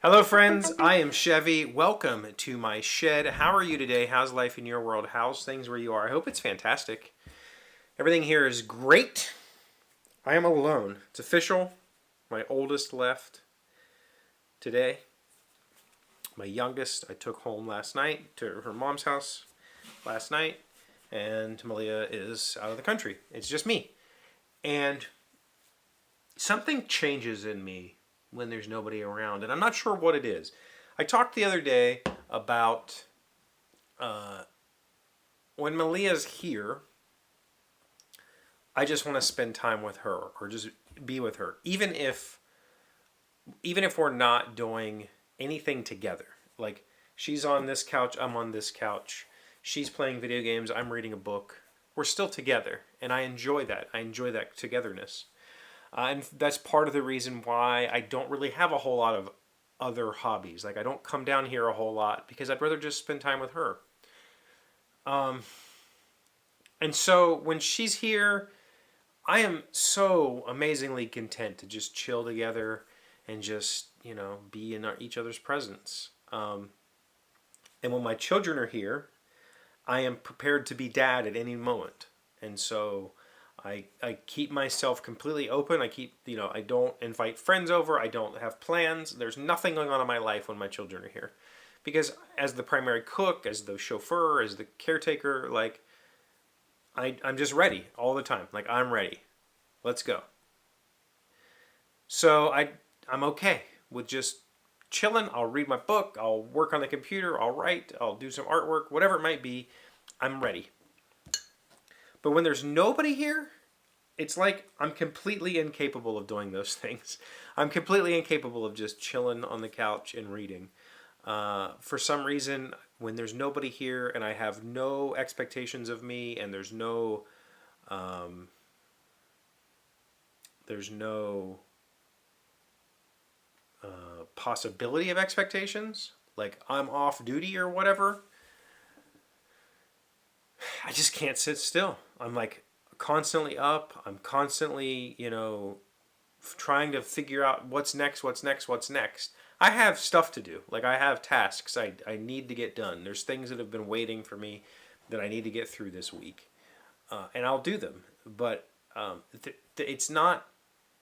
Hello, friends. I am Chevee. Welcome to my shed. How are you today? How's life in your world? How's things where you are? I hope it's fantastic. Everything here is great. I am alone. It's official. My oldest left today. My youngest I took home last night to her mom's house last night. And Malia is out of the country. It's just me. And something changes in me when there's nobody around, and I'm not sure what it is. I talked the other day about when Malia's here, I just want to spend time with her or just be with her, even if we're not doing anything together. Like, she's on this couch, I'm on this couch. She's playing video games, I'm reading a book. We're still together, and I enjoy that. I enjoy that togetherness. And that's part of the reason why I don't really have a whole lot of other hobbies. Like, I don't come down here a whole lot because I'd rather just spend time with her. And so when she's here, I am so amazingly content to just chill together and just, be in each other's presence. And when my children are here, I am prepared to be dad at any moment. And so I keep myself completely open. I don't invite friends over. I don't have plans. There's nothing going on in my life when my children are here. Because as the primary cook, as the chauffeur, as the caretaker, I'm just ready all the time. Like, I'm ready. Let's go. So I'm okay with just chilling. I'll read my book. I'll work on the computer. I'll write. I'll do some artwork. Whatever it might be, I'm ready. But when there's nobody here, it's like I'm completely incapable of doing those things. I'm completely incapable of just chilling on the couch and reading. For some reason, when there's nobody here and I have no expectations of me and there's no possibility of expectations, like I'm off duty or whatever, I just can't sit still. I'm like constantly up. I'm constantly, trying to figure out what's next. I have stuff to do. Like, I have tasks I need to get done. There's things that have been waiting for me that I need to get through this week. And I'll do them. But it's not,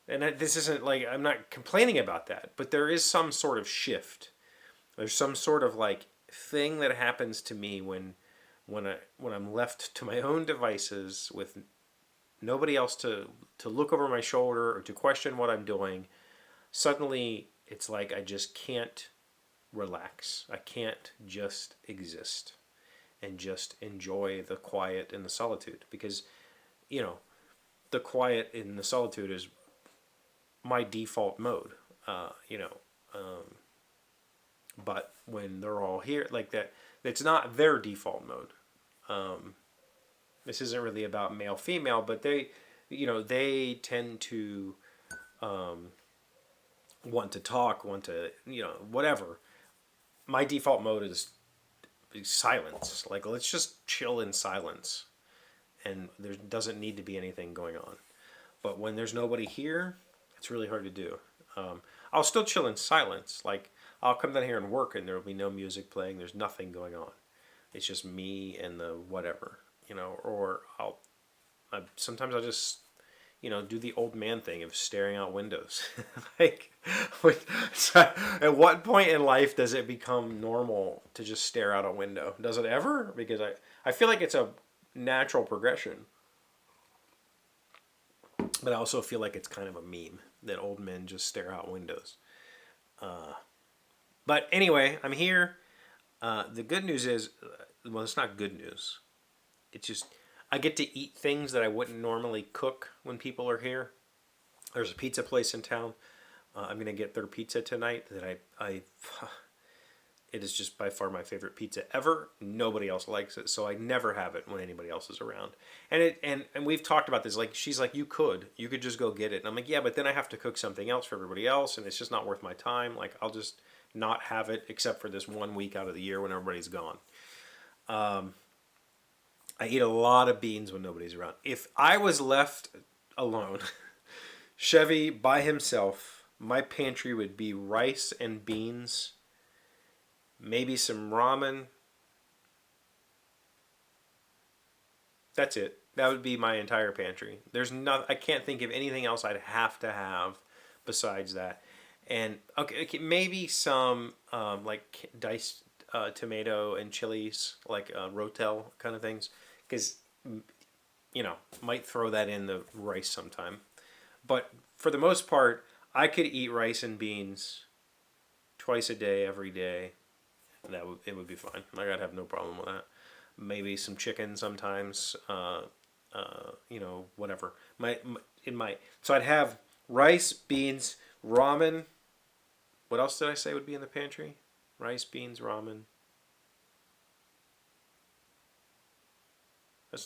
this isn't like, I'm not complaining about that, but there is some sort of shift. There's some sort of like thing that happens to me when I'm left to my own devices with nobody else to look over my shoulder or to question what I'm doing. Suddenly, it's like I just can't relax. I can't just exist and just enjoy the quiet and the solitude, because, the quiet and the solitude is my default mode, but when they're all here like that, it's not their default mode. This isn't really about male female, but they tend to want to talk, want to whatever. My default mode is silence. Like, let's just chill in silence, and there doesn't need to be anything going on. But when there's nobody here, it's really hard to do. I'll still chill in silence. Like, I'll come down here and work, and there will be no music playing. There's nothing going on. It's just me and the whatever, or sometimes I'll just, do the old man thing of staring out windows. Like, at what point in life does it become normal to just stare out a window? Does it ever? Because I feel like it's a natural progression. But I also feel like it's kind of a meme that old men just stare out windows. But anyway, I'm here. The good news is, well, it's not good news. It's just, I get to eat things that I wouldn't normally cook when people are here. There's a pizza place in town. I'm going to get their pizza tonight that it is just by far my favorite pizza ever. Nobody else likes it, so I never have it when anybody else is around. And we've talked about this. Like, she's like, you could just go get it. And I'm like, yeah, but then I have to cook something else for everybody else, and it's just not worth my time. Like, I'll just not have it except for this 1 week out of the year when everybody's gone. I eat a lot of beans when nobody's around. If I was left alone, Chevee by himself, my pantry would be rice and beans, maybe some ramen. That's it. That would be my entire pantry. There's no, I can't think of anything else I'd have to have besides that. And okay, maybe some like diced tomato and chilies, like rotel kind of things, because might throw that in the rice sometime. But for the most part, I could eat rice and beans twice a day, every day. It would be fine. Like I'd have no problem with that. Maybe some chicken sometimes. Whatever. So I'd have rice, beans, ramen. What else did I say would be in the pantry? Rice, beans, ramen.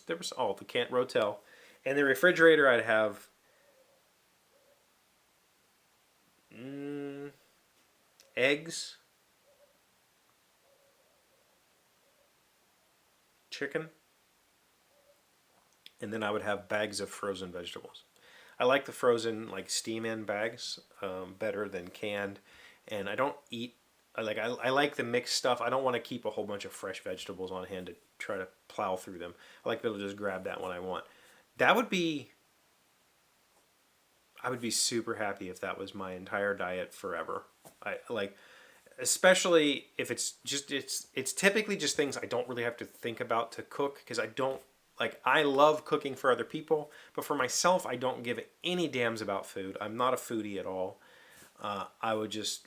There was the canned rotel. In the refrigerator, I'd have eggs, chicken, and then I would have bags of frozen vegetables. I like the frozen like steam-in bags better than canned, and I don't eat. I like the mixed stuff. I don't want to keep a whole bunch of fresh vegetables on hand to try to plow through them. I like to be able to just grab that when I want. That would be. I would be super happy if that was my entire diet forever. Especially if it's typically just things I don't really have to think about to cook, because I love cooking for other people, but for myself I don't give any damns about food. I'm not a foodie at all. I would just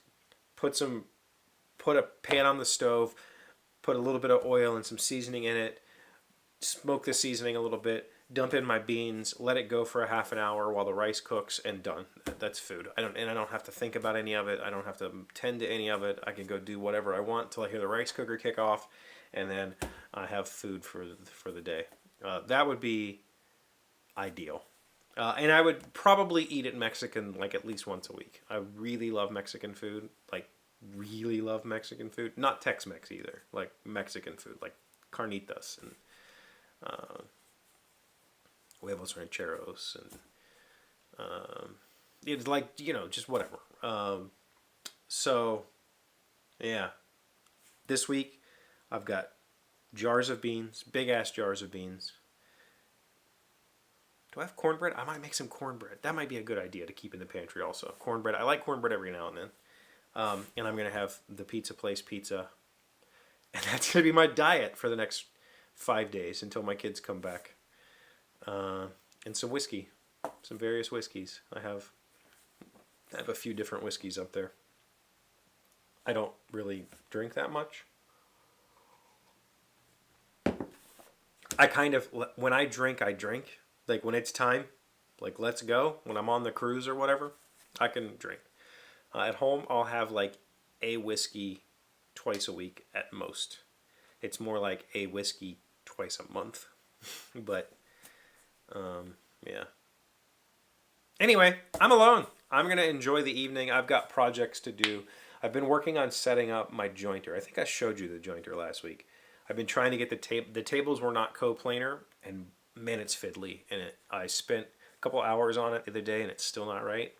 put a pan on the stove, put a little bit of oil and some seasoning in it, smoke the seasoning a little bit, dump in my beans, let it go for a half an hour while the rice cooks, and done. That's food. I don't have to think about any of it. I don't have to tend to any of it. I can go do whatever I want till I hear the rice cooker kick off, and then I have food for the day. That would be ideal. And I would probably eat it Mexican like at least once a week. I really love Mexican food. Like really love Mexican food. Not Tex-Mex either. Like Mexican food, like carnitas and huevos rancheros and it's like just whatever. So yeah, this week I've got jars of beans, big ass jars of beans. Do I have cornbread? I might make some cornbread. That might be a good idea to keep in the pantry also. Cornbread. I like cornbread every now and then. And I'm going to have the pizza place pizza. And that's going to be my diet for the next 5 days until my kids come back. And some whiskey. Some various whiskeys. I have a few different whiskeys up there. I don't really drink that much. When I drink, I drink. Like when it's time, like let's go. When I'm on the cruise or whatever, I can drink. At home, I'll have like a whiskey twice a week at most. It's more like a whiskey twice a month. But, yeah. Anyway, I'm alone. I'm going to enjoy the evening. I've got projects to do. I've been working on setting up my jointer. I think I showed you the jointer last week. I've been trying to get the tables were not coplanar, and man, it's fiddly. And I spent a couple hours on it the other day, and it's still not right.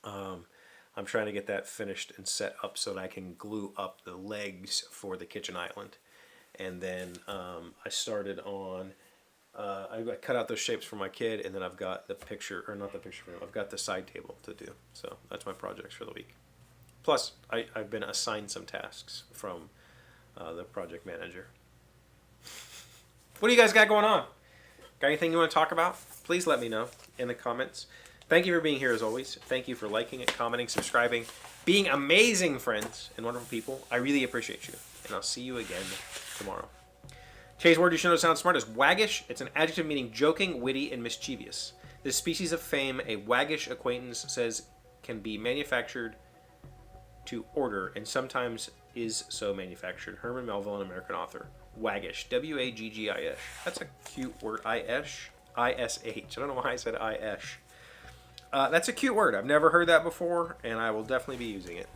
I'm trying to get that finished and set up so that I can glue up the legs for the kitchen island. And then I started on, I cut out those shapes for my kid, and then I've got the picture, or not the picture frame, I've got the side table to do. So that's my projects for the week. Plus, I've been assigned some tasks from the project manager. What do you guys got going on? Got anything you want to talk about? Please let me know in the comments. Thank you for being here as always. Thank you for liking it, commenting, subscribing, being amazing friends and wonderful people. I really appreciate you. And I'll see you again tomorrow. Today's word you should know sounds smart is waggish. It's an adjective meaning joking, witty, and mischievous. This species of fame, a waggish acquaintance says, can be manufactured to order and sometimes is so manufactured. Herman Melville, an American author. Waggish. W-A-G-G-I-S. That's a cute word. I-S-H. I don't know why I said I-S. That's a cute word. I've never heard that before, and I will definitely be using it.